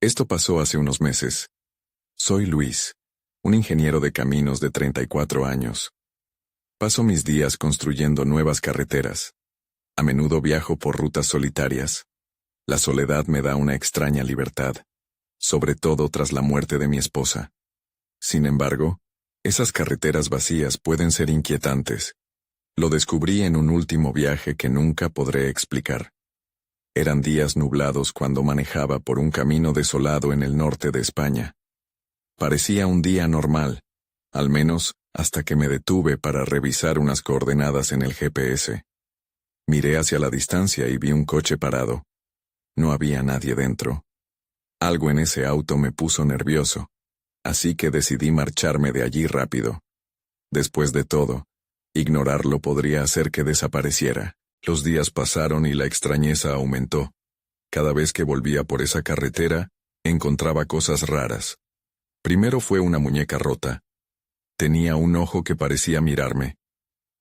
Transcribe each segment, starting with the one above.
Esto pasó hace unos meses. Soy Luis, un ingeniero de caminos de 34 años. Paso mis días construyendo nuevas carreteras. A menudo viajo por rutas solitarias. La soledad me da una extraña libertad, sobre todo tras la muerte de mi esposa. Sin embargo, esas carreteras vacías pueden ser inquietantes. Lo descubrí en un último viaje que nunca podré explicar. Eran días nublados cuando manejaba por un camino desolado en el norte de España. Parecía un día normal, al menos hasta que me detuve para revisar unas coordenadas en el GPS. Miré hacia la distancia y vi un coche parado. No había nadie dentro. Algo en ese auto me puso nervioso, así que decidí marcharme de allí rápido. Después de todo, ignorarlo podría hacer que desapareciera. Los días pasaron y la extrañeza aumentó. Cada vez que volvía por esa carretera, encontraba cosas raras. Primero fue una muñeca rota. Tenía un ojo que parecía mirarme.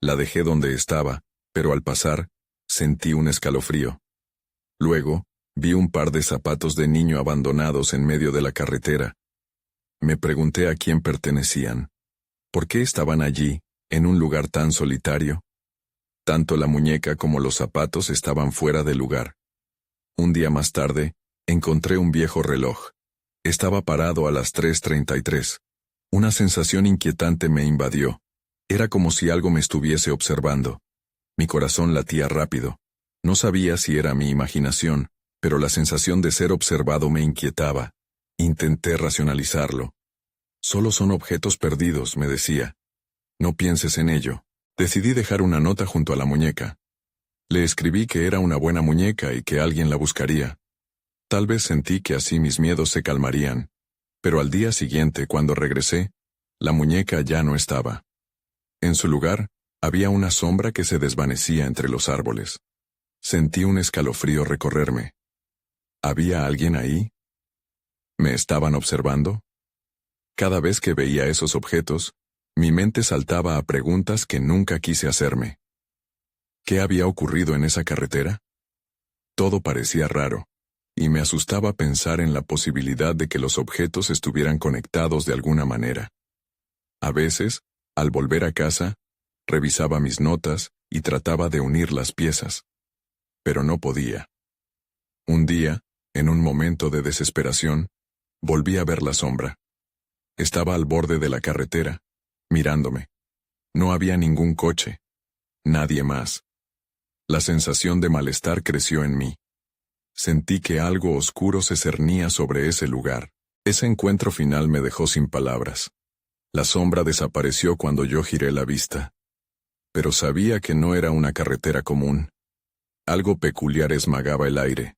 La dejé donde estaba, pero al pasar, sentí un escalofrío. Luego, vi un par de zapatos de niño abandonados en medio de la carretera. Me pregunté a quién pertenecían. ¿Por qué estaban allí, en un lugar tan solitario? Tanto la muñeca como los zapatos estaban fuera de lugar. Un día más tarde, encontré un viejo reloj. Estaba parado a las 3:33. Una sensación inquietante me invadió. Era como si algo me estuviese observando. Mi corazón latía rápido. No sabía si era mi imaginación, pero la sensación de ser observado me inquietaba. Intenté racionalizarlo. Solo son objetos perdidos, me decía. No pienses en ello. Decidí dejar una nota junto a la muñeca. Le escribí que era una buena muñeca y que alguien la buscaría. Tal vez sentí que así mis miedos se calmarían, pero al día siguiente, cuando regresé, la muñeca ya no estaba. En su lugar, había una sombra que se desvanecía entre los árboles. Sentí un escalofrío recorrerme. ¿Había alguien ahí? ¿Me estaban observando? Cada vez que veía esos objetos, mi mente saltaba a preguntas que nunca quise hacerme. ¿Qué había ocurrido en esa carretera? Todo parecía raro, y me asustaba pensar en la posibilidad de que los objetos estuvieran conectados de alguna manera. A veces, al volver a casa, revisaba mis notas y trataba de unir las piezas. Pero no podía. Un día, en un momento de desesperación, volví a ver la sombra. Estaba al borde de la carretera, mirándome. No había ningún coche. Nadie más. La sensación de malestar creció en mí. Sentí que algo oscuro se cernía sobre ese lugar. Ese encuentro final me dejó sin palabras. La sombra desapareció cuando yo giré la vista. Pero sabía que no era una carretera común. Algo peculiar esmagaba el aire.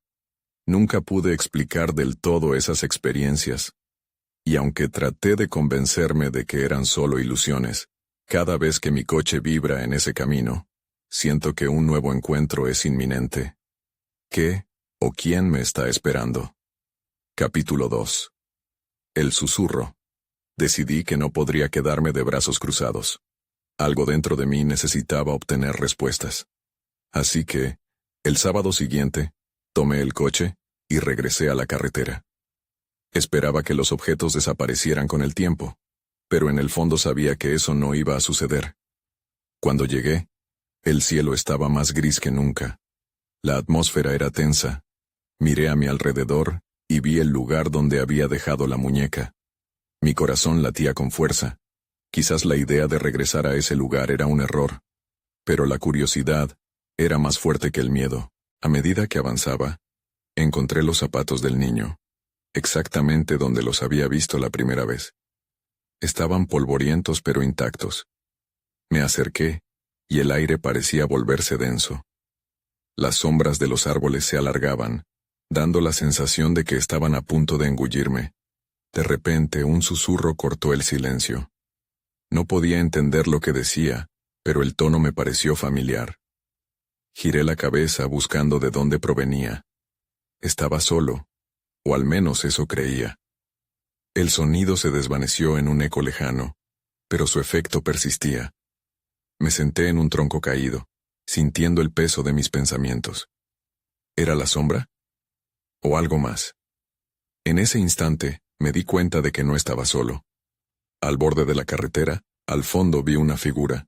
Nunca pude explicar del todo esas experiencias. Y aunque traté de convencerme de que eran solo ilusiones, cada vez que mi coche vibra en ese camino, siento que un nuevo encuentro es inminente. ¿Qué o quién me está esperando? Capítulo 2. El susurro. Decidí que no podría quedarme de brazos cruzados. Algo dentro de mí necesitaba obtener respuestas. Así que, el sábado siguiente, tomé el coche y regresé a la carretera. Esperaba que los objetos desaparecieran con el tiempo, pero en el fondo sabía que eso no iba a suceder. Cuando llegué, el cielo estaba más gris que nunca. La atmósfera era tensa. Miré a mi alrededor y vi el lugar donde había dejado la muñeca. Mi corazón latía con fuerza. Quizás la idea de regresar a ese lugar era un error, pero la curiosidad era más fuerte que el miedo. A medida que avanzaba, encontré los zapatos del niño, exactamente donde los había visto la primera vez. Estaban polvorientos pero intactos. Me acerqué, y el aire parecía volverse denso. Las sombras de los árboles se alargaban, dando la sensación de que estaban a punto de engullirme. De repente, un susurro cortó el silencio. No podía entender lo que decía, pero el tono me pareció familiar. Giré la cabeza buscando de dónde provenía. Estaba solo, o al menos eso creía. El sonido se desvaneció en un eco lejano, pero su efecto persistía. Me senté en un tronco caído, sintiendo el peso de mis pensamientos. ¿Era la sombra? ¿O algo más? En ese instante, me di cuenta de que no estaba solo. Al borde de la carretera, al fondo vi una figura.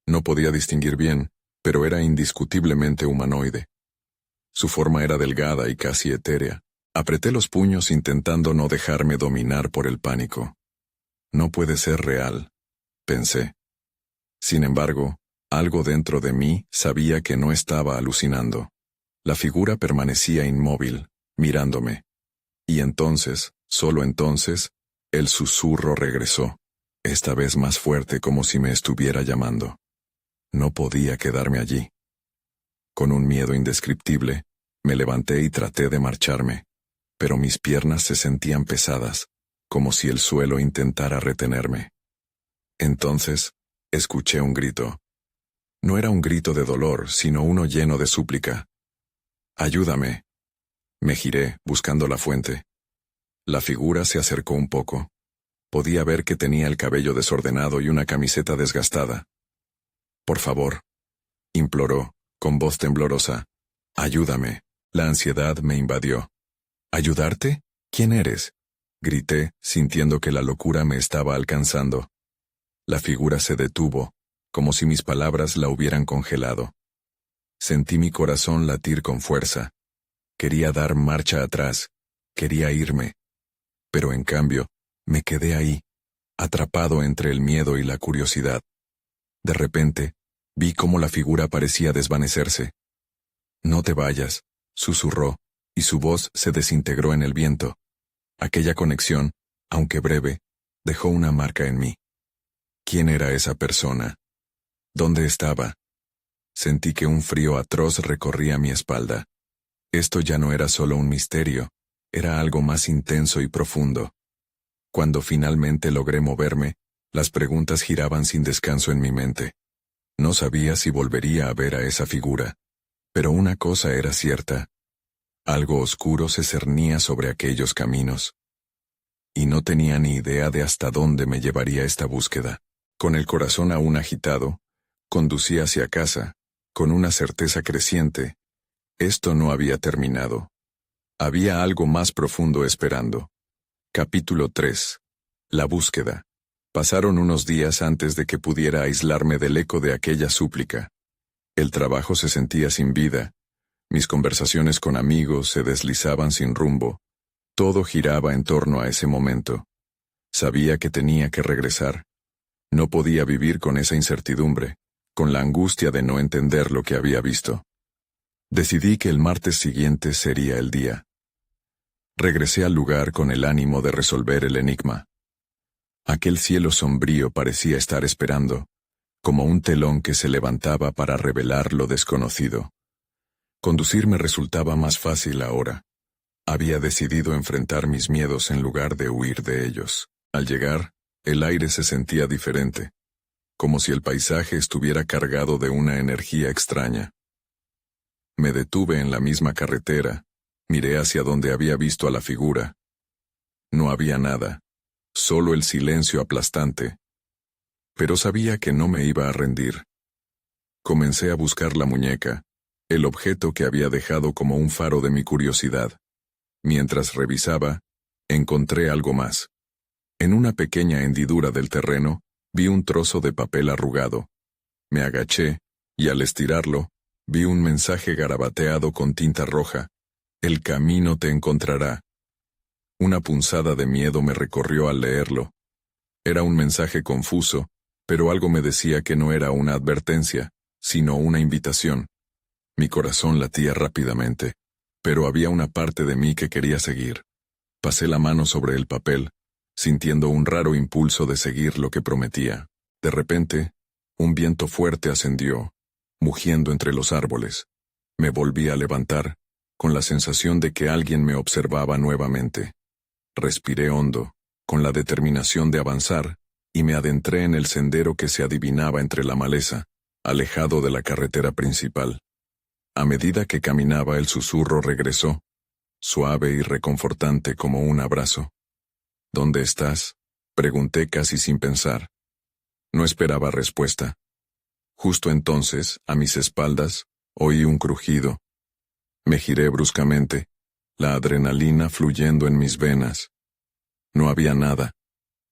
No podía distinguir bien, pero era indiscutiblemente humanoide. Su forma era delgada y casi etérea. Apreté los puños intentando no dejarme dominar por el pánico. No puede ser real, pensé. Sin embargo, algo dentro de mí sabía que no estaba alucinando. La figura permanecía inmóvil, mirándome. Y entonces, solo entonces, el susurro regresó, esta vez más fuerte como si me estuviera llamando. No podía quedarme allí. Con un miedo indescriptible, me levanté y traté de marcharme, pero mis piernas se sentían pesadas, como si el suelo intentara retenerme. Entonces, escuché un grito. No era un grito de dolor, sino uno lleno de súplica. «¡Ayúdame!». Me giré, buscando la fuente. La figura se acercó un poco. Podía ver que tenía el cabello desordenado y una camiseta desgastada. «Por favor», imploró, con voz temblorosa. «Ayúdame». La ansiedad me invadió. «¿Ayudarte? ¿Quién eres?», grité, sintiendo que la locura me estaba alcanzando. La figura se detuvo, como si mis palabras la hubieran congelado. Sentí mi corazón latir con fuerza. Quería dar marcha atrás, quería irme. Pero en cambio, me quedé ahí, atrapado entre el miedo y la curiosidad. De repente, vi cómo la figura parecía desvanecerse. «No te vayas», susurró, y su voz se desintegró en el viento. Aquella conexión, aunque breve, dejó una marca en mí. ¿Quién era esa persona? ¿Dónde estaba? Sentí que un frío atroz recorría mi espalda. Esto ya no era solo un misterio, era algo más intenso y profundo. Cuando finalmente logré moverme, las preguntas giraban sin descanso en mi mente. No sabía si volvería a ver a esa figura, pero una cosa era cierta. Algo oscuro se cernía sobre aquellos caminos. Y no tenía ni idea de hasta dónde me llevaría esta búsqueda. Con el corazón aún agitado, conducí hacia casa, con una certeza creciente. Esto no había terminado. Había algo más profundo esperando. Capítulo 3. La búsqueda. Pasaron unos días antes de que pudiera aislarme del eco de aquella súplica. El trabajo se sentía sin vida. Mis conversaciones con amigos se deslizaban sin rumbo. Todo giraba en torno a ese momento. Sabía que tenía que regresar. No podía vivir con esa incertidumbre, con la angustia de no entender lo que había visto. Decidí que el martes siguiente sería el día. Regresé al lugar con el ánimo de resolver el enigma. Aquel cielo sombrío parecía estar esperando, como un telón que se levantaba para revelar lo desconocido. Conducir me resultaba más fácil ahora. Había decidido enfrentar mis miedos en lugar de huir de ellos. Al llegar, el aire se sentía diferente, como si el paisaje estuviera cargado de una energía extraña. Me detuve en la misma carretera, miré hacia donde había visto a la figura. No había nada, solo el silencio aplastante. Pero sabía que no me iba a rendir. Comencé a buscar la muñeca, el objeto que había dejado como un faro de mi curiosidad. Mientras revisaba, encontré algo más. En una pequeña hendidura del terreno, vi un trozo de papel arrugado. Me agaché, y al estirarlo, vi un mensaje garabateado con tinta roja. «El camino te encontrará». Una punzada de miedo me recorrió al leerlo. Era un mensaje confuso, pero algo me decía que no era una advertencia, sino una invitación. Mi corazón latía rápidamente, pero había una parte de mí que quería seguir. Pasé la mano sobre el papel, sintiendo un raro impulso de seguir lo que prometía. De repente, un viento fuerte ascendió, mugiendo entre los árboles. Me volví a levantar, con la sensación de que alguien me observaba nuevamente. Respiré hondo, con la determinación de avanzar, y me adentré en el sendero que se adivinaba entre la maleza, alejado de la carretera principal. A medida que caminaba, el susurro regresó, suave y reconfortante como un abrazo. «¿Dónde estás?», pregunté casi sin pensar. No esperaba respuesta. Justo entonces, a mis espaldas, oí un crujido. Me giré bruscamente. la adrenalina fluyendo en mis venas. No había nada,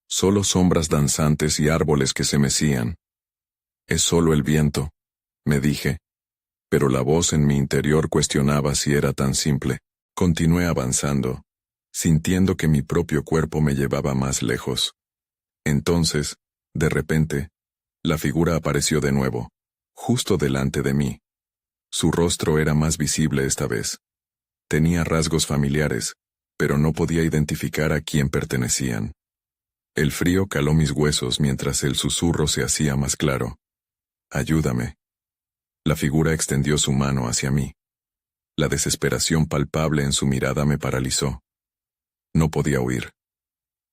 solo sombras danzantes y árboles que se mecían. Es solo el viento, me dije, pero la voz en mi interior cuestionaba si era tan simple. Continué avanzando, sintiendo que mi propio cuerpo me llevaba más lejos. Entonces, de repente, la figura apareció de nuevo, justo delante de mí. Su rostro era más visible esta vez. Tenía rasgos familiares, pero no podía identificar a quién pertenecían. El frío caló mis huesos mientras el susurro se hacía más claro. «Ayúdame». La figura extendió su mano hacia mí. La desesperación palpable en su mirada me paralizó. No podía huir.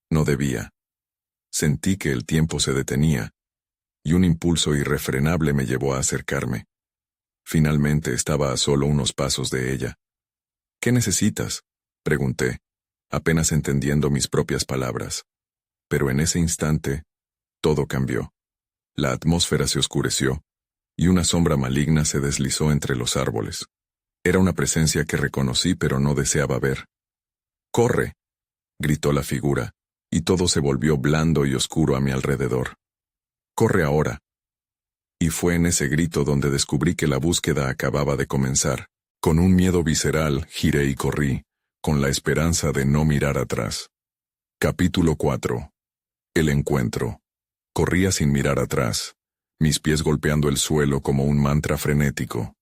No debía. Sentí que el tiempo se detenía, y un impulso irrefrenable me llevó a acercarme. Finalmente estaba a solo unos pasos de ella. «¿Qué necesitas?», pregunté, apenas entendiendo mis propias palabras. Pero en ese instante, todo cambió. La atmósfera se oscureció, y una sombra maligna se deslizó entre los árboles. Era una presencia que reconocí pero no deseaba ver. «¡Corre!», gritó la figura, y todo se volvió blando y oscuro a mi alrededor. «¡Corre ahora!». Y fue en ese grito donde descubrí que la búsqueda acababa de comenzar. Con un miedo visceral, giré y corrí, con la esperanza de no mirar atrás. Capítulo 4. El encuentro. Corría sin mirar atrás, mis pies golpeando el suelo como un mantra frenético.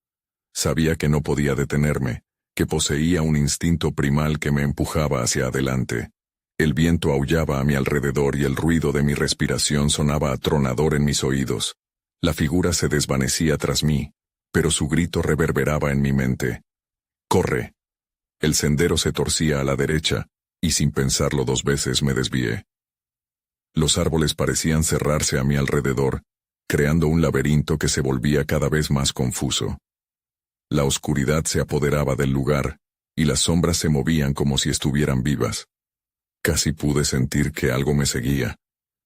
Sabía que no podía detenerme, que poseía un instinto primal que me empujaba hacia adelante. El viento aullaba a mi alrededor y el ruido de mi respiración sonaba atronador en mis oídos. La figura se desvanecía tras mí, pero su grito reverberaba en mi mente. «¡Corre!». El sendero se torcía a la derecha, y sin pensarlo 2 veces me desvié. Los árboles parecían cerrarse a mi alrededor, creando un laberinto que se volvía cada vez más confuso. La oscuridad se apoderaba del lugar, y las sombras se movían como si estuvieran vivas. Casi pude sentir que algo me seguía,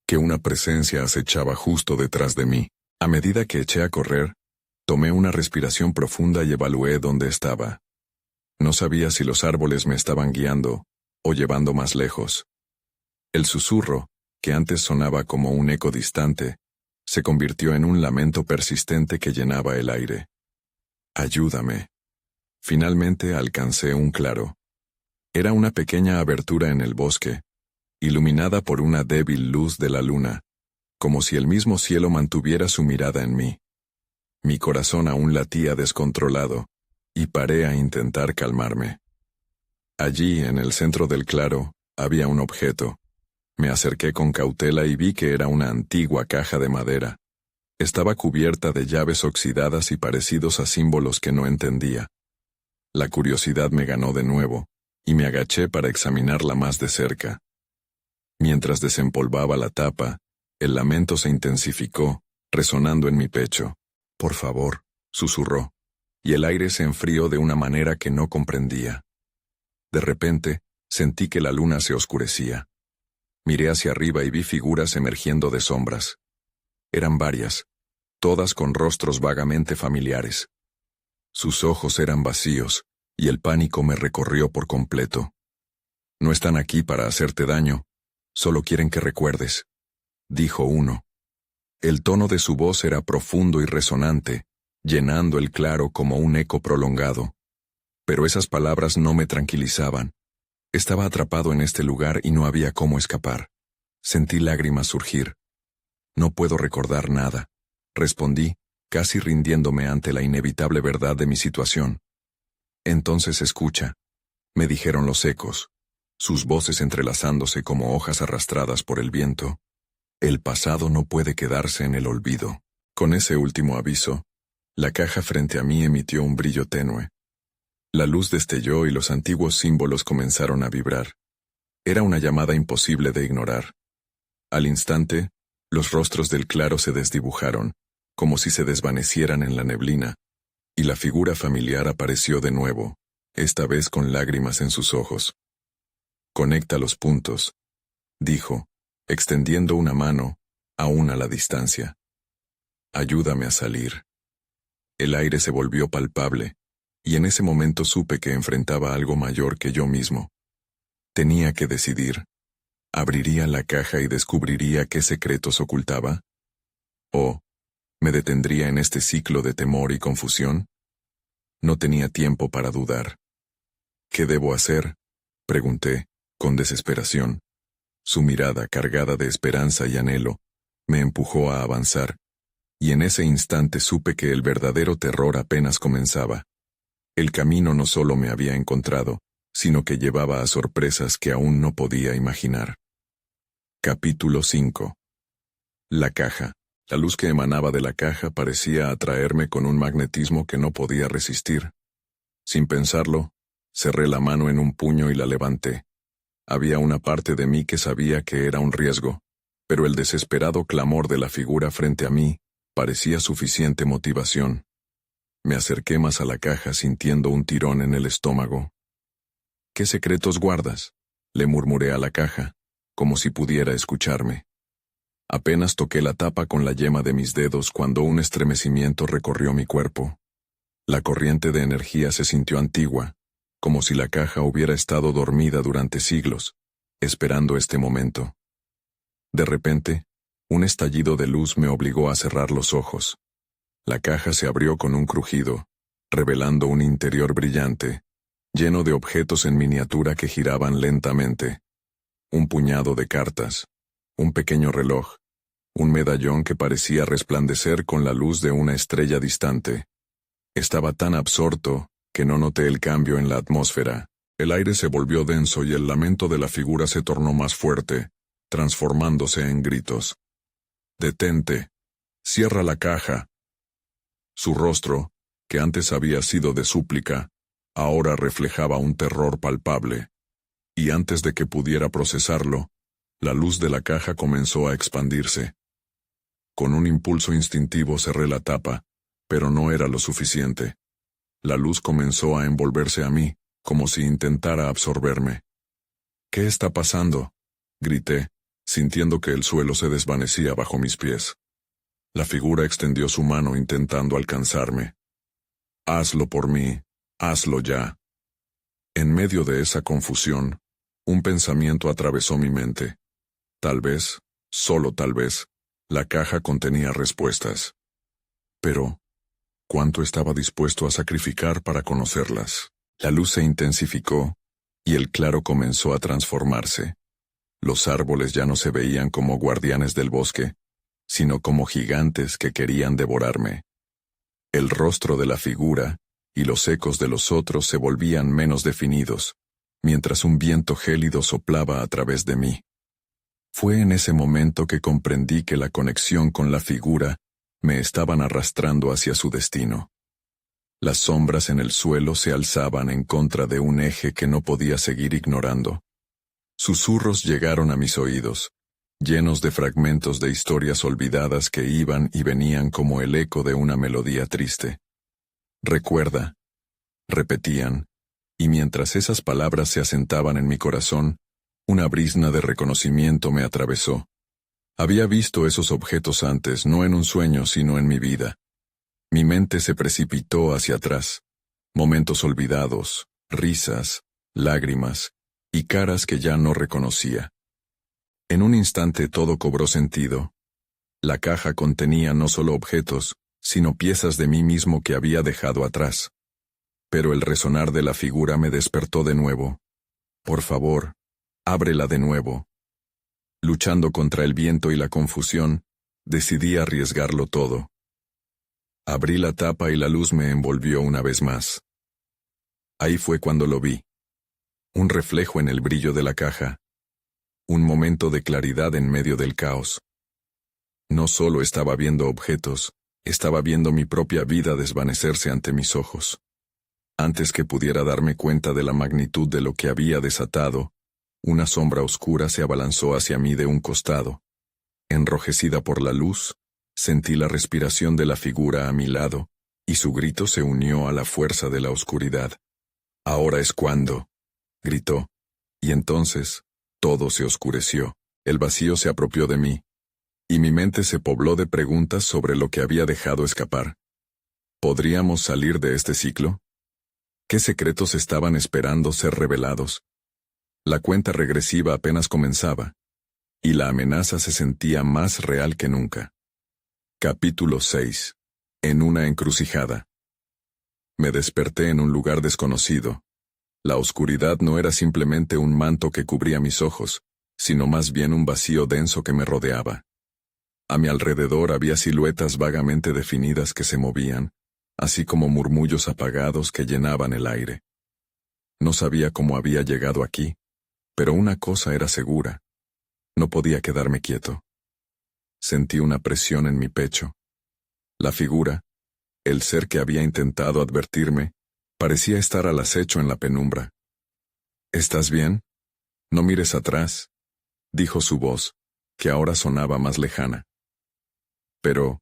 que una presencia acechaba justo detrás de mí. A medida que eché a correr, tomé una respiración profunda y evalué dónde estaba. No sabía si los árboles me estaban guiando, o llevando más lejos. El susurro, que antes sonaba como un eco distante, se convirtió en un lamento persistente que llenaba el aire. «Ayúdame». Finalmente alcancé un claro. Era una pequeña abertura en el bosque, iluminada por una débil luz de la luna, como si el mismo cielo mantuviera su mirada en mí. Mi corazón aún latía descontrolado, y paré a intentar calmarme. Allí, en el centro del claro, había un objeto. Me acerqué con cautela y vi que era una antigua caja de madera. Estaba cubierta de llaves oxidadas y parecidos a símbolos que no entendía. La curiosidad me ganó de nuevo, y me agaché para examinarla más de cerca. Mientras desempolvaba la tapa, el lamento se intensificó, resonando en mi pecho. «Por favor», susurró, y el aire se enfrió de una manera que no comprendía. De repente, sentí que la luna se oscurecía. Miré hacia arriba y vi figuras emergiendo de sombras. Eran varias, todas con rostros vagamente familiares. Sus ojos eran vacíos, y el pánico me recorrió por completo. «No están aquí para hacerte daño, solo quieren que recuerdes», dijo uno. El tono de su voz era profundo y resonante, llenando el claro como un eco prolongado. Pero esas palabras no me tranquilizaban. Estaba atrapado en este lugar y no había cómo escapar. Sentí lágrimas surgir. «No puedo recordar nada», respondí, casi rindiéndome ante la inevitable verdad de mi situación. «Entonces escucha», me dijeron los ecos, sus voces entrelazándose como hojas arrastradas por el viento. «El pasado no puede quedarse en el olvido». Con ese último aviso, la caja frente a mí emitió un brillo tenue. La luz destelló y los antiguos símbolos comenzaron a vibrar. Era una llamada imposible de ignorar. Al instante, los rostros del claro se desdibujaron, como si se desvanecieran en la neblina, y la figura familiar apareció de nuevo, esta vez con lágrimas en sus ojos. «Conecta los puntos», dijo, extendiendo una mano, aún a la distancia. «Ayúdame a salir». El aire se volvió palpable, y en ese momento supe que enfrentaba algo mayor que yo mismo. Tenía que decidir. ¿Abriría la caja y descubriría qué secretos ocultaba? ¿O me detendría en este ciclo de temor y confusión? No tenía tiempo para dudar. ¿Qué debo hacer?, pregunté, con desesperación. Su mirada, cargada de esperanza y anhelo, me empujó a avanzar, y en ese instante supe que el verdadero terror apenas comenzaba. El camino no solo me había encontrado, sino que llevaba a sorpresas que aún no podía imaginar. Capítulo 5. La caja. La luz que emanaba de la caja parecía atraerme con un magnetismo que no podía resistir. Sin pensarlo, cerré la mano en un puño y la levanté. Había una parte de mí que sabía que era un riesgo, pero el desesperado clamor de la figura frente a mí parecía suficiente motivación. Me acerqué más a la caja sintiendo un tirón en el estómago. «¿Qué secretos guardas?», le murmuré a la caja, como si pudiera escucharme. Apenas toqué la tapa con la yema de mis dedos cuando un estremecimiento recorrió mi cuerpo. La corriente de energía se sintió antigua, como si la caja hubiera estado dormida durante siglos, esperando este momento. De repente, un estallido de luz me obligó a cerrar los ojos. La caja se abrió con un crujido, revelando un interior brillante, lleno de objetos en miniatura que giraban lentamente. Un puñado de cartas, un pequeño reloj, un medallón que parecía resplandecer con la luz de una estrella distante. Estaba tan absorto que no noté el cambio en la atmósfera. El aire se volvió denso y el lamento de la figura se tornó más fuerte, transformándose en gritos. «¡Detente! ¡Cierra la caja!». Su rostro, que antes había sido de súplica, ahora reflejaba un terror palpable. Y antes de que pudiera procesarlo, la luz de la caja comenzó a expandirse. Con un impulso instintivo cerré la tapa, pero no era lo suficiente. La luz comenzó a envolverse a mí, como si intentara absorberme. «¿Qué está pasando?», grité, sintiendo que el suelo se desvanecía bajo mis pies. La figura extendió su mano intentando alcanzarme. «Hazlo por mí, hazlo ya». En medio de esa confusión, un pensamiento atravesó mi mente. Tal vez, solo tal vez, la caja contenía respuestas. Pero, ¿cuánto estaba dispuesto a sacrificar para conocerlas? La luz se intensificó, y el claro comenzó a transformarse. Los árboles ya no se veían como guardianes del bosque, sino como gigantes que querían devorarme. El rostro de la figura y los ecos de los otros se volvían menos definidos, mientras un viento gélido soplaba a través de mí. Fue en ese momento que comprendí que la conexión con la figura me estaban arrastrando hacia su destino. Las sombras en el suelo se alzaban en contra de un eje que no podía seguir ignorando. Susurros llegaron a mis oídos, llenos de fragmentos de historias olvidadas que iban y venían como el eco de una melodía triste. «Recuerda», repetían, y mientras esas palabras se asentaban en mi corazón, una brizna de reconocimiento me atravesó. Había visto esos objetos antes, no en un sueño, sino en mi vida. Mi mente se precipitó hacia atrás. Momentos olvidados, risas, lágrimas, y caras que ya no reconocía. En un instante todo cobró sentido. La caja contenía no solo objetos, sino piezas de mí mismo que había dejado atrás. Pero el resonar de la figura me despertó de nuevo. «Por favor, ábrela de nuevo». Luchando contra el viento y la confusión, decidí arriesgarlo todo. Abrí la tapa y la luz me envolvió una vez más. Ahí fue cuando lo vi. Un reflejo en el brillo de la caja. Un momento de claridad en medio del caos. No solo estaba viendo objetos, estaba viendo mi propia vida desvanecerse ante mis ojos. Antes que pudiera darme cuenta de la magnitud de lo que había desatado, una sombra oscura se abalanzó hacia mí de un costado. Enrojecida por la luz, sentí la respiración de la figura a mi lado, y su grito se unió a la fuerza de la oscuridad. «Ahora es cuando», gritó, y entonces, todo se oscureció, el vacío se apropió de mí, y mi mente se pobló de preguntas sobre lo que había dejado escapar. ¿Podríamos salir de este ciclo? ¿Qué secretos estaban esperando ser revelados? La cuenta regresiva apenas comenzaba, y la amenaza se sentía más real que nunca. Capítulo 6. En una encrucijada. Me desperté en un lugar desconocido. La oscuridad no era simplemente un manto que cubría mis ojos, sino más bien un vacío denso que me rodeaba. A mi alrededor había siluetas vagamente definidas que se movían, así como murmullos apagados que llenaban el aire. No sabía cómo había llegado aquí, pero una cosa era segura: no podía quedarme quieto. Sentí una presión en mi pecho. La figura, el ser que había intentado advertirme, parecía estar al acecho en la penumbra. «¿Estás bien? No mires atrás», dijo su voz, que ahora sonaba más lejana. Pero,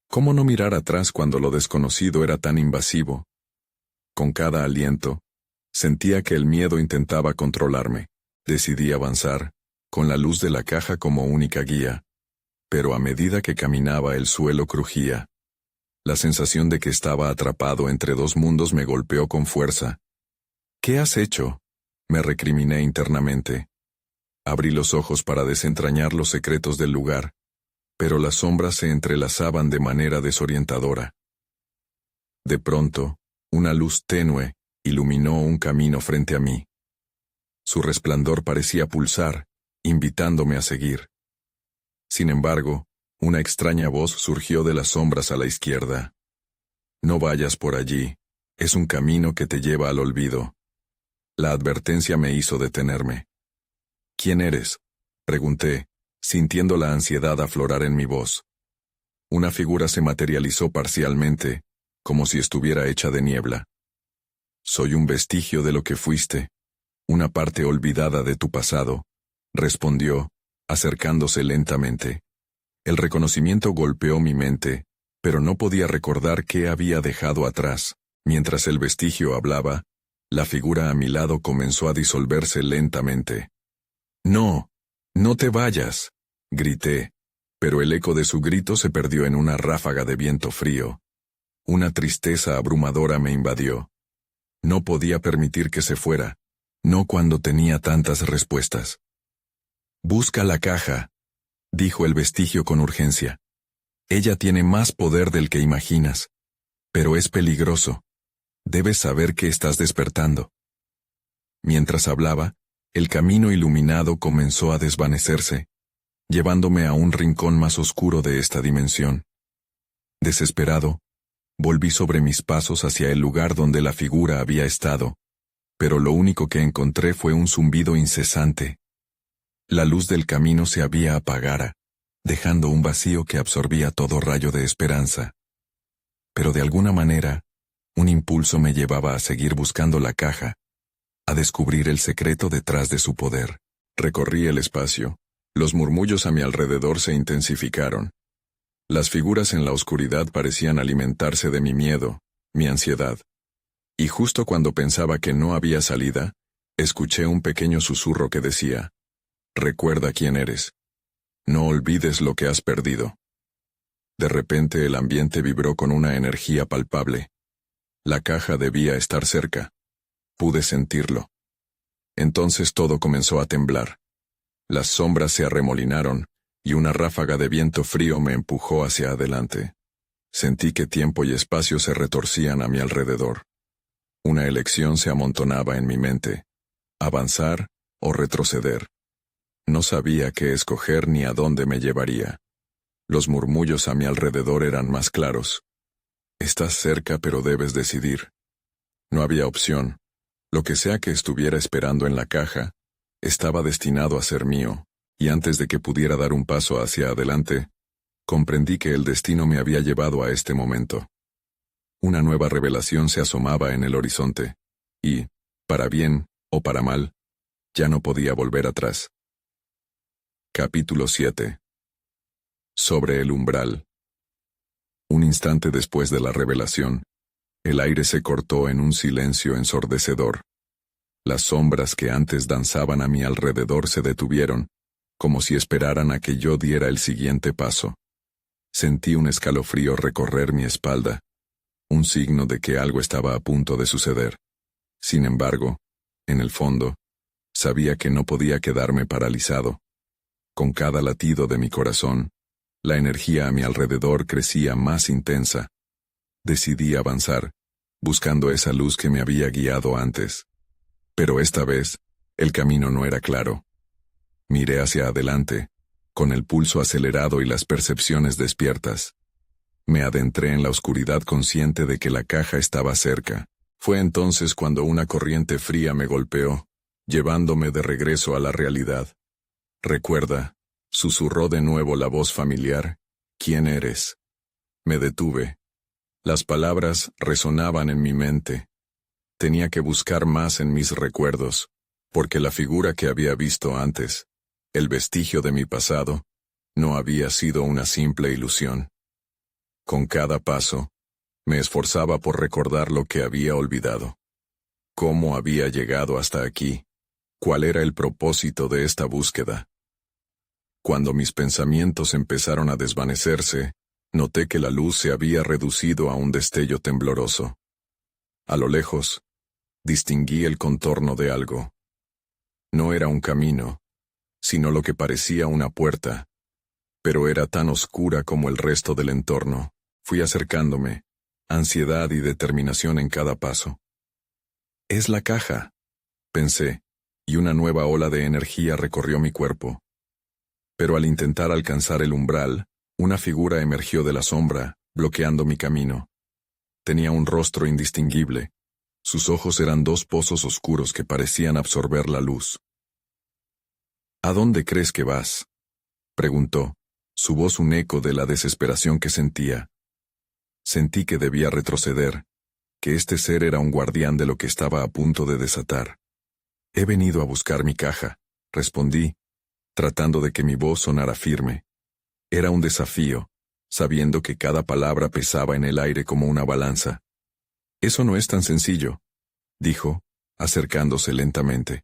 ¿cómo no mirar atrás cuando lo desconocido era tan invasivo? Con cada aliento, sentía que el miedo intentaba controlarme. Decidí avanzar, con la luz de la caja como única guía. Pero a medida que caminaba el suelo crujía. La sensación de que estaba atrapado entre dos mundos me golpeó con fuerza. «¿Qué has hecho?», me recriminé internamente. Abrí los ojos para desentrañar los secretos del lugar, pero las sombras se entrelazaban de manera desorientadora. De pronto, una luz tenue iluminó un camino frente a mí. Su resplandor parecía pulsar, invitándome a seguir. Sin embargo, una extraña voz surgió de las sombras a la izquierda. «No vayas por allí, es un camino que te lleva al olvido». La advertencia me hizo detenerme. «¿Quién eres?», pregunté, sintiendo la ansiedad aflorar en mi voz. Una figura se materializó parcialmente, como si estuviera hecha de niebla. «Soy un vestigio de lo que fuiste, una parte olvidada de tu pasado», respondió, acercándose lentamente. El reconocimiento golpeó mi mente, pero no podía recordar qué había dejado atrás. Mientras el vestigio hablaba, la figura a mi lado comenzó a disolverse lentamente. «No, no te vayas», grité, pero el eco de su grito se perdió en una ráfaga de viento frío. Una tristeza abrumadora me invadió. No podía permitir que se fuera, no cuando tenía tantas respuestas. «Busca la caja», dijo el vestigio con urgencia. «Ella tiene más poder del que imaginas. Pero es peligroso. Debes saber que estás despertando». Mientras hablaba, el camino iluminado comenzó a desvanecerse, llevándome a un rincón más oscuro de esta dimensión. Desesperado, volví sobre mis pasos hacia el lugar donde la figura había estado, pero lo único que encontré fue un zumbido incesante. La luz del camino se había apagado, dejando un vacío que absorbía todo rayo de esperanza. Pero de alguna manera, un impulso me llevaba a seguir buscando la caja, a descubrir el secreto detrás de su poder. Recorrí el espacio. Los murmullos a mi alrededor se intensificaron. Las figuras en la oscuridad parecían alimentarse de mi miedo, mi ansiedad. Y justo cuando pensaba que no había salida, escuché un pequeño susurro que decía: «Recuerda quién eres. No olvides lo que has perdido». De repente el ambiente vibró con una energía palpable. La caja debía estar cerca. Pude sentirlo. Entonces todo comenzó a temblar. Las sombras se arremolinaron, y una ráfaga de viento frío me empujó hacia adelante. Sentí que tiempo y espacio se retorcían a mi alrededor. Una elección se amontonaba en mi mente: avanzar o retroceder. No sabía qué escoger ni a dónde me llevaría. Los murmullos a mi alrededor eran más claros. «Estás cerca, pero debes decidir». No había opción. Lo que sea que estuviera esperando en la caja, estaba destinado a ser mío, y antes de que pudiera dar un paso hacia adelante, comprendí que el destino me había llevado a este momento. Una nueva revelación se asomaba en el horizonte, y, para bien o para mal, ya no podía volver atrás. Capítulo 7. Sobre el umbral. Un instante después de la revelación, el aire se cortó en un silencio ensordecedor. Las sombras que antes danzaban a mi alrededor se detuvieron, como si esperaran a que yo diera el siguiente paso. Sentí un escalofrío recorrer mi espalda, un signo de que algo estaba a punto de suceder. Sin embargo, en el fondo, sabía que no podía quedarme paralizado. Con cada latido de mi corazón, la energía a mi alrededor crecía más intensa. Decidí avanzar, buscando esa luz que me había guiado antes. Pero esta vez, el camino no era claro. Miré hacia adelante, con el pulso acelerado y las percepciones despiertas. Me adentré en la oscuridad consciente de que la caja estaba cerca. Fue entonces cuando una corriente fría me golpeó, llevándome de regreso a la realidad. «Recuerda», susurró de nuevo la voz familiar, «¿quién eres?». Me detuve. Las palabras resonaban en mi mente. Tenía que buscar más en mis recuerdos, porque la figura que había visto antes, el vestigio de mi pasado, no había sido una simple ilusión. Con cada paso, me esforzaba por recordar lo que había olvidado. ¿Cómo había llegado hasta aquí? ¿Cuál era el propósito de esta búsqueda? Cuando mis pensamientos empezaron a desvanecerse, noté que la luz se había reducido a un destello tembloroso. A lo lejos, distinguí el contorno de algo. No era un camino, sino lo que parecía una puerta, pero era tan oscura como el resto del entorno. Fui acercándome, ansiedad y determinación en cada paso. «Es la caja», pensé, y una nueva ola de energía recorrió mi cuerpo. Pero al intentar alcanzar el umbral, una figura emergió de la sombra, bloqueando mi camino. Tenía un rostro indistinguible. Sus ojos eran dos pozos oscuros que parecían absorber la luz. «¿A dónde crees que vas?», preguntó, su voz un eco de la desesperación que sentía. Sentí que debía retroceder, que este ser era un guardián de lo que estaba a punto de desatar. «He venido a buscar mi caja», respondí, tratando de que mi voz sonara firme. Era un desafío, sabiendo que cada palabra pesaba en el aire como una balanza. «Eso no es tan sencillo», dijo, acercándose lentamente.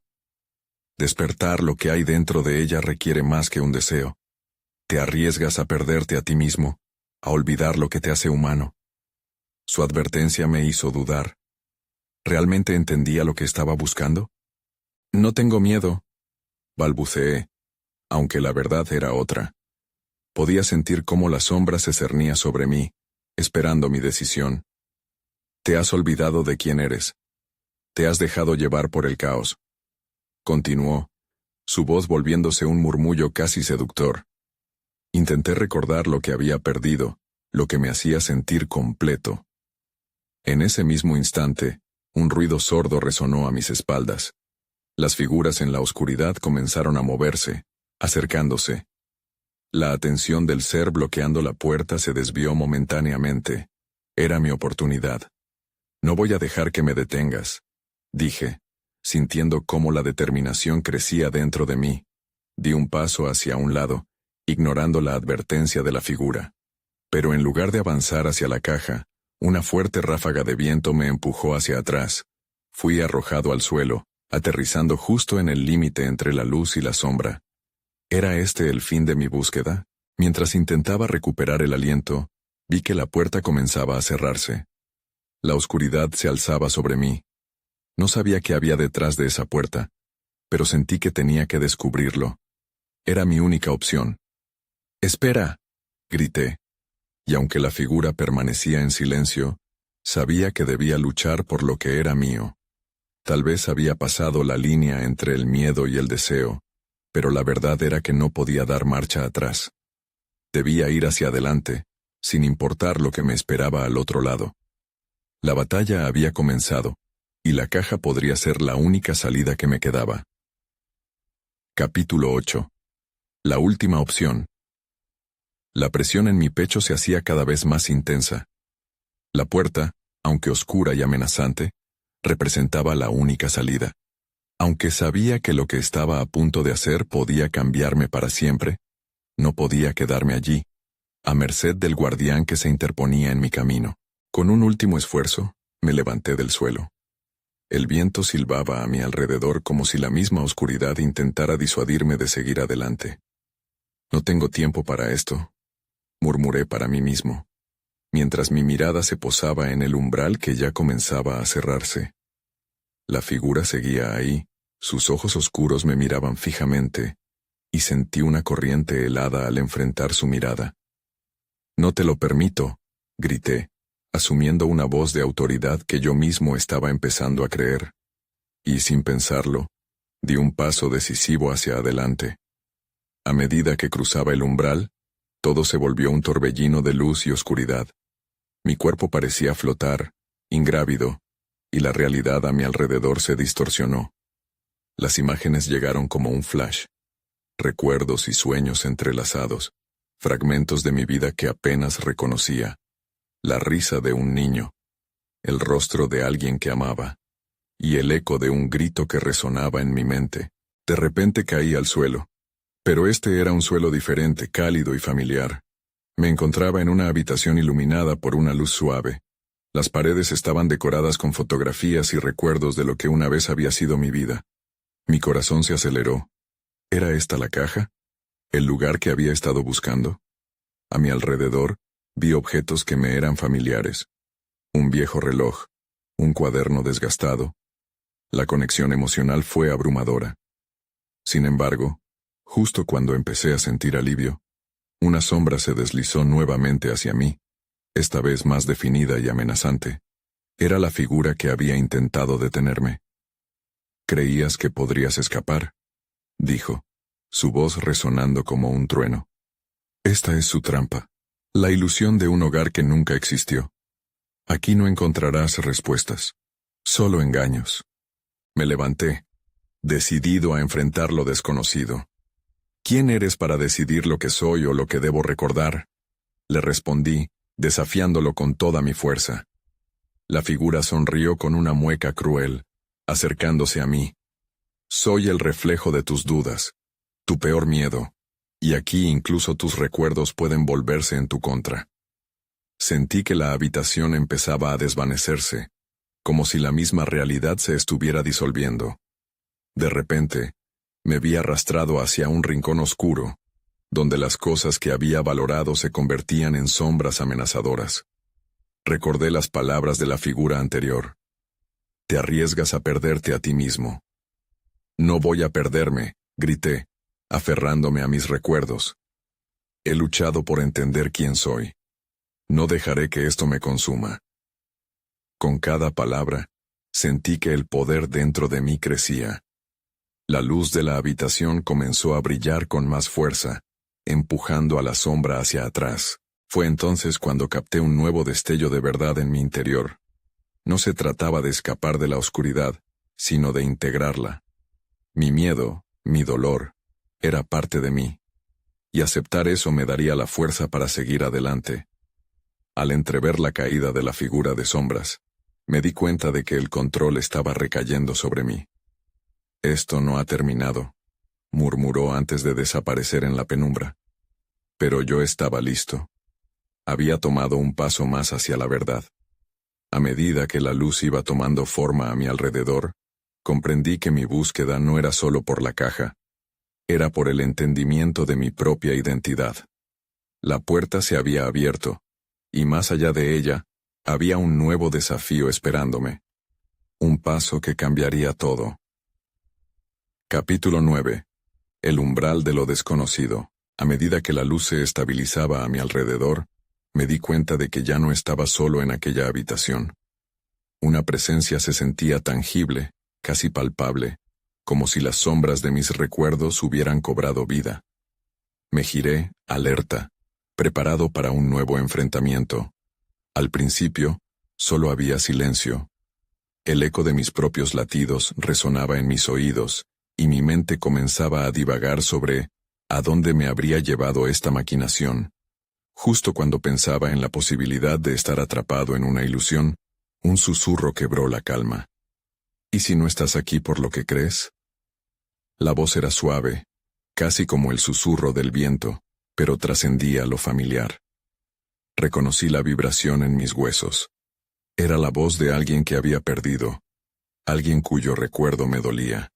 «Despertar lo que hay dentro de ella requiere más que un deseo. Te arriesgas a perderte a ti mismo, a olvidar lo que te hace humano». Su advertencia me hizo dudar. ¿Realmente entendía lo que estaba buscando? «No tengo miedo», balbuceé, aunque la verdad era otra. Podía sentir cómo la sombra se cernía sobre mí, esperando mi decisión. «Te has olvidado de quién eres. Te has dejado llevar por el caos», continuó, su voz volviéndose un murmullo casi seductor. Intenté recordar lo que había perdido, lo que me hacía sentir completo. En ese mismo instante, un ruido sordo resonó a mis espaldas. Las figuras en la oscuridad comenzaron a moverse, acercándose. La atención del ser bloqueando la puerta se desvió momentáneamente. Era mi oportunidad. «No voy a dejar que me detengas», dije, sintiendo cómo la determinación crecía dentro de mí. Di un paso hacia un lado, ignorando la advertencia de la figura. Pero en lugar de avanzar hacia la caja, una fuerte ráfaga de viento me empujó hacia atrás. Fui arrojado al suelo, aterrizando justo en el límite entre la luz y la sombra. ¿Era este el fin de mi búsqueda? Mientras intentaba recuperar el aliento, vi que la puerta comenzaba a cerrarse. La oscuridad se alzaba sobre mí. No sabía qué había detrás de esa puerta, pero sentí que tenía que descubrirlo. Era mi única opción. «¡Espera!», grité. Y aunque la figura permanecía en silencio, sabía que debía luchar por lo que era mío. Tal vez había pasado la línea entre el miedo y el deseo, pero la verdad era que no podía dar marcha atrás. Debía ir hacia adelante, sin importar lo que me esperaba al otro lado. La batalla había comenzado, y la caja podría ser la única salida que me quedaba. Capítulo 8. La última opción. La presión en mi pecho se hacía cada vez más intensa. La puerta, aunque oscura y amenazante, representaba la única salida. Aunque sabía que lo que estaba a punto de hacer podía cambiarme para siempre, no podía quedarme allí, a merced del guardián que se interponía en mi camino. Con un último esfuerzo, me levanté del suelo. El viento silbaba a mi alrededor como si la misma oscuridad intentara disuadirme de seguir adelante. «No tengo tiempo para esto», murmuré para mí mismo, mientras mi mirada se posaba en el umbral que ya comenzaba a cerrarse. La figura seguía ahí, sus ojos oscuros me miraban fijamente, y sentí una corriente helada al enfrentar su mirada. «No te lo permito», grité, asumiendo una voz de autoridad que yo mismo estaba empezando a creer. Y sin pensarlo, di un paso decisivo hacia adelante. A medida que cruzaba el umbral, todo se volvió un torbellino de luz y oscuridad. Mi cuerpo parecía flotar, ingrávido, y la realidad a mi alrededor se distorsionó. Las imágenes llegaron como un flash. Recuerdos y sueños entrelazados, fragmentos de mi vida que apenas reconocía. La risa de un niño, el rostro de alguien que amaba, y el eco de un grito que resonaba en mi mente. De repente caí al suelo. Pero este era un suelo diferente, cálido y familiar. Me encontraba en una habitación iluminada por una luz suave. Las paredes estaban decoradas con fotografías y recuerdos de lo que una vez había sido mi vida. Mi corazón se aceleró. ¿Era esta la caja? ¿El lugar que había estado buscando? A mi alrededor, vi objetos que me eran familiares. Un viejo reloj, un cuaderno desgastado. La conexión emocional fue abrumadora. Sin embargo, justo cuando empecé a sentir alivio, una sombra se deslizó nuevamente hacia mí, esta vez más definida y amenazante. Era la figura que había intentado detenerme. «¿Creías que podrías escapar?», dijo, su voz resonando como un trueno. «Esta es su trampa, la ilusión de un hogar que nunca existió. Aquí no encontrarás respuestas, solo engaños». Me levanté, decidido a enfrentar lo desconocido. «¿Quién eres para decidir lo que soy o lo que debo recordar?», le respondí, desafiándolo con toda mi fuerza. La figura sonrió con una mueca cruel, acercándose a mí. «Soy el reflejo de tus dudas, tu peor miedo, y aquí incluso tus recuerdos pueden volverse en tu contra». Sentí que la habitación empezaba a desvanecerse, como si la misma realidad se estuviera disolviendo. De repente, me vi arrastrado hacia un rincón oscuro, donde las cosas que había valorado se convertían en sombras amenazadoras. Recordé las palabras de la figura anterior. «Te arriesgas a perderte a ti mismo». «No voy a perderme», grité, aferrándome a mis recuerdos. «He luchado por entender quién soy. No dejaré que esto me consuma». Con cada palabra, sentí que el poder dentro de mí crecía. La luz de la habitación comenzó a brillar con más fuerza, empujando a la sombra hacia atrás. Fue entonces cuando capté un nuevo destello de verdad en mi interior. No se trataba de escapar de la oscuridad, sino de integrarla. Mi miedo, mi dolor, era parte de mí. Y aceptar eso me daría la fuerza para seguir adelante. Al entrever la caída de la figura de sombras, me di cuenta de que el control estaba recayendo sobre mí. «Esto no ha terminado», murmuró antes de desaparecer en la penumbra. Pero yo estaba listo. Había tomado un paso más hacia la verdad. A medida que la luz iba tomando forma a mi alrededor, comprendí que mi búsqueda no era solo por la caja, era por el entendimiento de mi propia identidad. La puerta se había abierto, y más allá de ella, había un nuevo desafío esperándome. Un paso que cambiaría todo. Capítulo 9. El umbral de lo desconocido. A medida que la luz se estabilizaba a mi alrededor, me di cuenta de que ya no estaba solo en aquella habitación. Una presencia se sentía tangible, casi palpable, como si las sombras de mis recuerdos hubieran cobrado vida. Me giré, alerta, preparado para un nuevo enfrentamiento. Al principio, solo había silencio. El eco de mis propios latidos resonaba en mis oídos, y mi mente comenzaba a divagar sobre ¿a dónde me habría llevado esta maquinación? Justo cuando pensaba en la posibilidad de estar atrapado en una ilusión, un susurro quebró la calma. ¿Y si no estás aquí por lo que crees? La voz era suave, casi como el susurro del viento, pero trascendía lo familiar. Reconocí la vibración en mis huesos. Era la voz de alguien que había perdido, alguien cuyo recuerdo me dolía.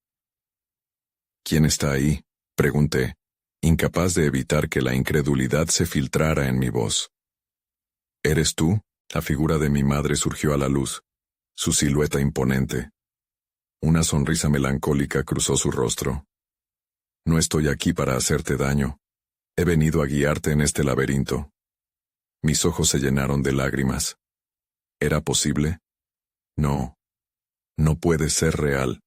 ¿Quién está ahí?, pregunté, incapaz de evitar que la incredulidad se filtrara en mi voz. ¿Eres tú? La figura de mi madre surgió a la luz, su silueta imponente. Una sonrisa melancólica cruzó su rostro. No estoy aquí para hacerte daño. He venido a guiarte en este laberinto. Mis ojos se llenaron de lágrimas. ¿Era posible? No. No puede ser real.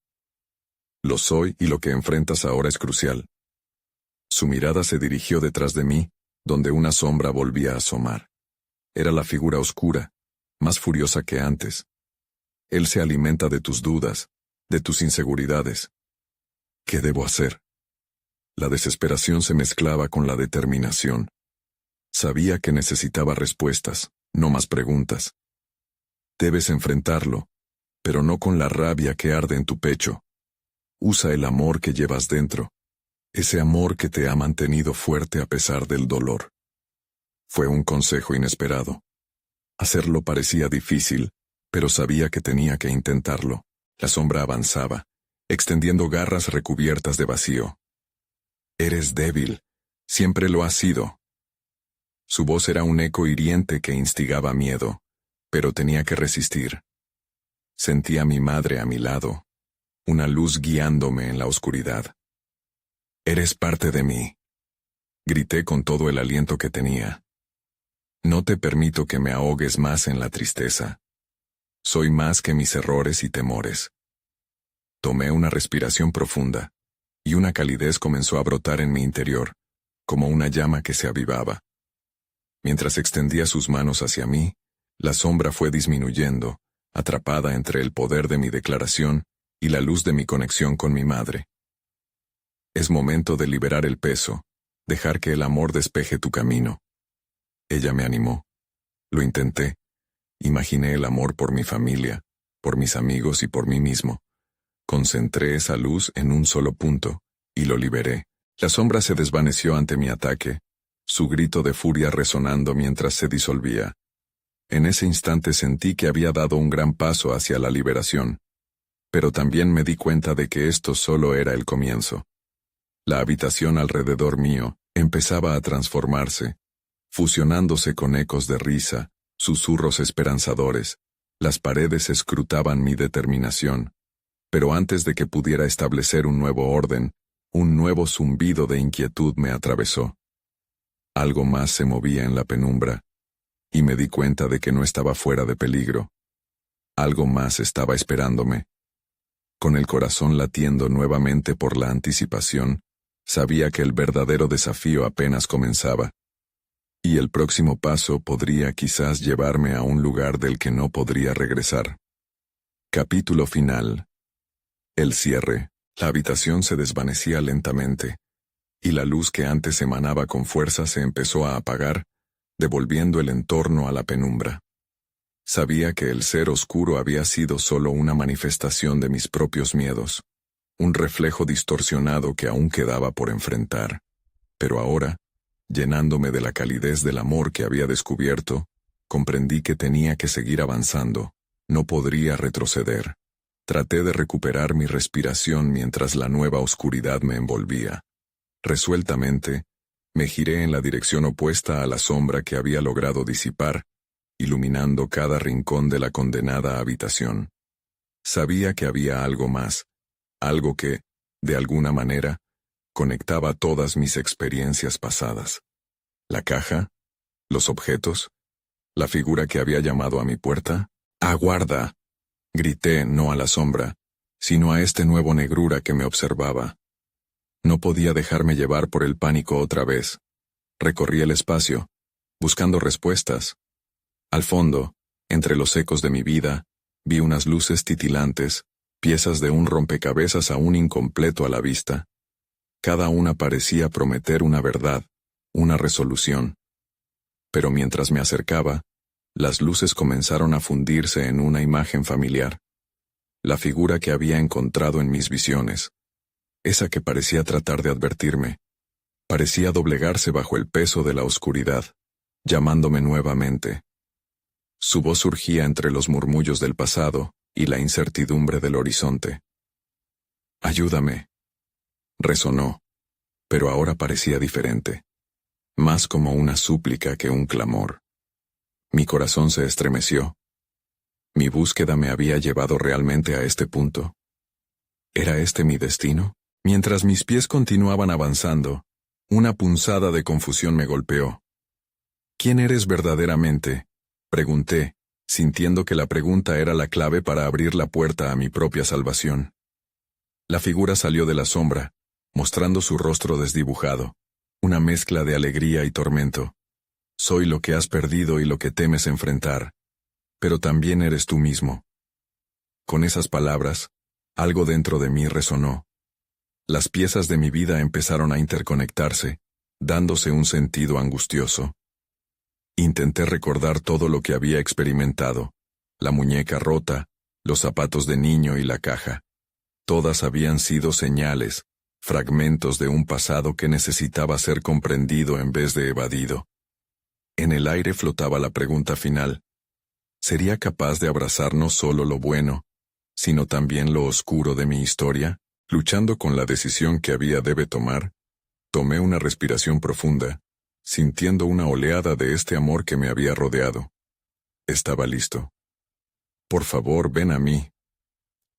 Lo soy y lo que enfrentas ahora es crucial. Su mirada se dirigió detrás de mí, donde una sombra volvía a asomar. Era la figura oscura, más furiosa que antes. Él se alimenta de tus dudas, de tus inseguridades. ¿Qué debo hacer? La desesperación se mezclaba con la determinación. Sabía que necesitaba respuestas, no más preguntas. Debes enfrentarlo, pero no con la rabia que arde en tu pecho. Usa el amor que llevas dentro, ese amor que te ha mantenido fuerte a pesar del dolor. Fue un consejo inesperado. Hacerlo parecía difícil, pero sabía que tenía que intentarlo. La sombra avanzaba, extendiendo garras recubiertas de vacío. Eres débil, siempre lo has sido. Su voz era un eco hiriente que instigaba miedo, pero tenía que resistir. Sentía a mi madre a mi lado, una luz guiándome en la oscuridad. Eres parte de mí. Grité con todo el aliento que tenía. No te permito que me ahogues más en la tristeza. Soy más que mis errores y temores. Tomé una respiración profunda, y una calidez comenzó a brotar en mi interior, como una llama que se avivaba. Mientras extendía sus manos hacia mí, la sombra fue disminuyendo, atrapada entre el poder de mi declaración y la luz de mi conexión con mi madre. Es momento de liberar el peso, dejar que el amor despeje tu camino. Ella me animó. Lo intenté. Imaginé el amor por mi familia, por mis amigos y por mí mismo. Concentré esa luz en un solo punto, y lo liberé. La sombra se desvaneció ante mi ataque, su grito de furia resonando mientras se disolvía. En ese instante sentí que había dado un gran paso hacia la liberación. Pero también me di cuenta de que esto solo era el comienzo. La habitación alrededor mío empezaba a transformarse, fusionándose con ecos de risa, susurros esperanzadores. Las paredes escrutaban mi determinación. Pero antes de que pudiera establecer un nuevo orden, un nuevo zumbido de inquietud me atravesó. Algo más se movía en la penumbra, y me di cuenta de que no estaba fuera de peligro. Algo más estaba esperándome. Con el corazón latiendo nuevamente por la anticipación, sabía que el verdadero desafío apenas comenzaba. Y el próximo paso podría quizás llevarme a un lugar del que no podría regresar. Capítulo final. El cierre. La habitación se desvanecía lentamente, y la luz que antes emanaba con fuerza se empezó a apagar, devolviendo el entorno a la penumbra. Sabía que el ser oscuro había sido solo una manifestación de mis propios miedos, un reflejo distorsionado que aún quedaba por enfrentar. Pero ahora, llenándome de la calidez del amor que había descubierto, comprendí que tenía que seguir avanzando, no podría retroceder. Traté de recuperar mi respiración mientras la nueva oscuridad me envolvía. Resueltamente, me giré en la dirección opuesta a la sombra que había logrado disipar, iluminando cada rincón de la condenada habitación. Sabía que había algo más, algo que, de alguna manera, conectaba todas mis experiencias pasadas. La caja, los objetos, la figura que había llamado a mi puerta. ¡Aguarda! Grité no a la sombra, sino a este nuevo negrura que me observaba. No podía dejarme llevar por el pánico otra vez. Recorrí el espacio, buscando respuestas. Al fondo, entre los ecos de mi vida, vi unas luces titilantes, piezas de un rompecabezas aún incompleto a la vista. Cada una parecía prometer una verdad, una resolución. Pero mientras me acercaba, las luces comenzaron a fundirse en una imagen familiar. La figura que había encontrado en mis visiones. Esa que parecía tratar de advertirme. Parecía doblegarse bajo el peso de la oscuridad, llamándome nuevamente. Su voz surgía entre los murmullos del pasado y la incertidumbre del horizonte. «Ayúdame», resonó, pero ahora parecía diferente, más como una súplica que un clamor. Mi corazón se estremeció. Mi búsqueda me había llevado realmente a este punto. ¿Era este mi destino? Mientras mis pies continuaban avanzando, una punzada de confusión me golpeó. ¿Quién eres verdaderamente?, pregunté, sintiendo que la pregunta era la clave para abrir la puerta a mi propia salvación. La figura salió de la sombra, mostrando su rostro desdibujado, una mezcla de alegría y tormento. Soy lo que has perdido y lo que temes enfrentar, pero también eres tú mismo. Con esas palabras, algo dentro de mí resonó. Las piezas de mi vida empezaron a interconectarse, dándose un sentido angustioso. Intenté recordar todo lo que había experimentado, la muñeca rota, los zapatos de niño y la caja. Todas habían sido señales, fragmentos de un pasado que necesitaba ser comprendido en vez de evadido. En el aire flotaba la pregunta final. ¿Sería capaz de abrazar no solo lo bueno, sino también lo oscuro de mi historia? Luchando con la decisión que debe tomar, tomé una respiración profunda, sintiendo una oleada de este amor que me había rodeado. Estaba listo. «Por favor, ven a mí»,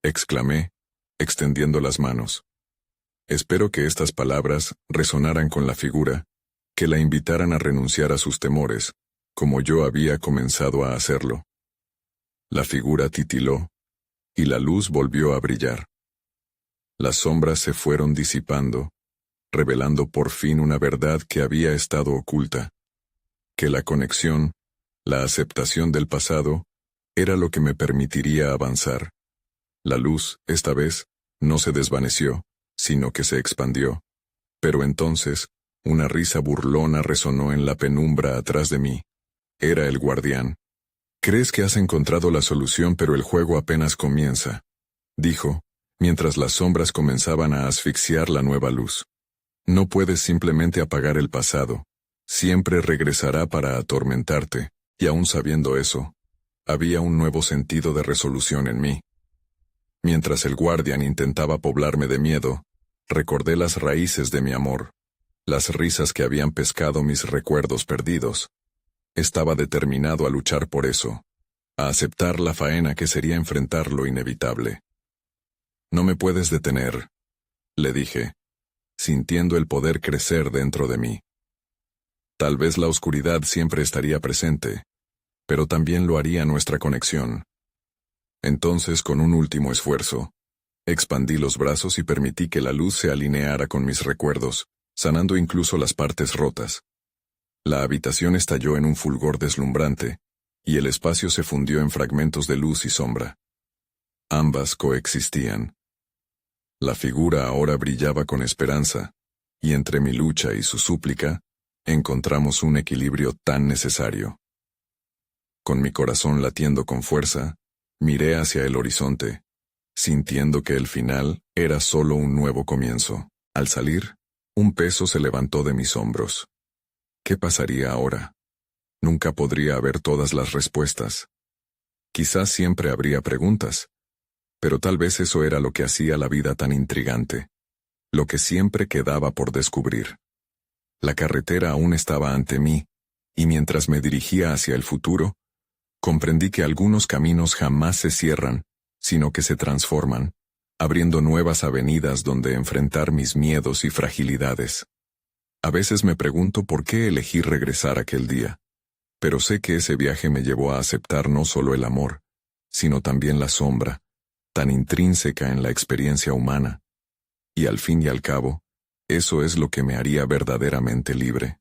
exclamé, extendiendo las manos. Espero que estas palabras resonaran con la figura, que la invitaran a renunciar a sus temores, como yo había comenzado a hacerlo. La figura titiló, y la luz volvió a brillar. Las sombras se fueron disipando, revelando por fin una verdad que había estado oculta, que la conexión, la aceptación del pasado, era lo que me permitiría avanzar. La luz, esta vez, no se desvaneció, sino que se expandió. Pero entonces, una risa burlona resonó en la penumbra atrás de mí. Era el guardián. «Crees que has encontrado la solución, pero el juego apenas comienza», dijo, mientras las sombras comenzaban a asfixiar la nueva luz. «No puedes simplemente apagar el pasado. Siempre regresará para atormentarte», y aún sabiendo eso, había un nuevo sentido de resolución en mí. Mientras el guardián intentaba poblarme de miedo, recordé las raíces de mi amor, las risas que habían pescado mis recuerdos perdidos. Estaba determinado a luchar por eso, a aceptar la faena que sería enfrentar lo inevitable. «No me puedes detener», le dije, sintiendo el poder crecer dentro de mí. Tal vez la oscuridad siempre estaría presente, pero también lo haría nuestra conexión. Entonces, con un último esfuerzo, expandí los brazos y permití que la luz se alineara con mis recuerdos, sanando incluso las partes rotas. La habitación estalló en un fulgor deslumbrante, y el espacio se fundió en fragmentos de luz y sombra. Ambas coexistían. La figura ahora brillaba con esperanza, y entre mi lucha y su súplica, encontramos un equilibrio tan necesario. Con mi corazón latiendo con fuerza, miré hacia el horizonte, sintiendo que el final era solo un nuevo comienzo. Al salir, un peso se levantó de mis hombros. ¿Qué pasaría ahora? Nunca podría haber todas las respuestas. Quizás siempre habría preguntas, pero tal vez eso era lo que hacía la vida tan intrigante, lo que siempre quedaba por descubrir. La carretera aún estaba ante mí, y mientras me dirigía hacia el futuro, comprendí que algunos caminos jamás se cierran, sino que se transforman, abriendo nuevas avenidas donde enfrentar mis miedos y fragilidades. A veces me pregunto por qué elegí regresar aquel día, pero sé que ese viaje me llevó a aceptar no solo el amor, sino también la sombra, tan intrínseca en la experiencia humana. Y al fin y al cabo, eso es lo que me haría verdaderamente libre.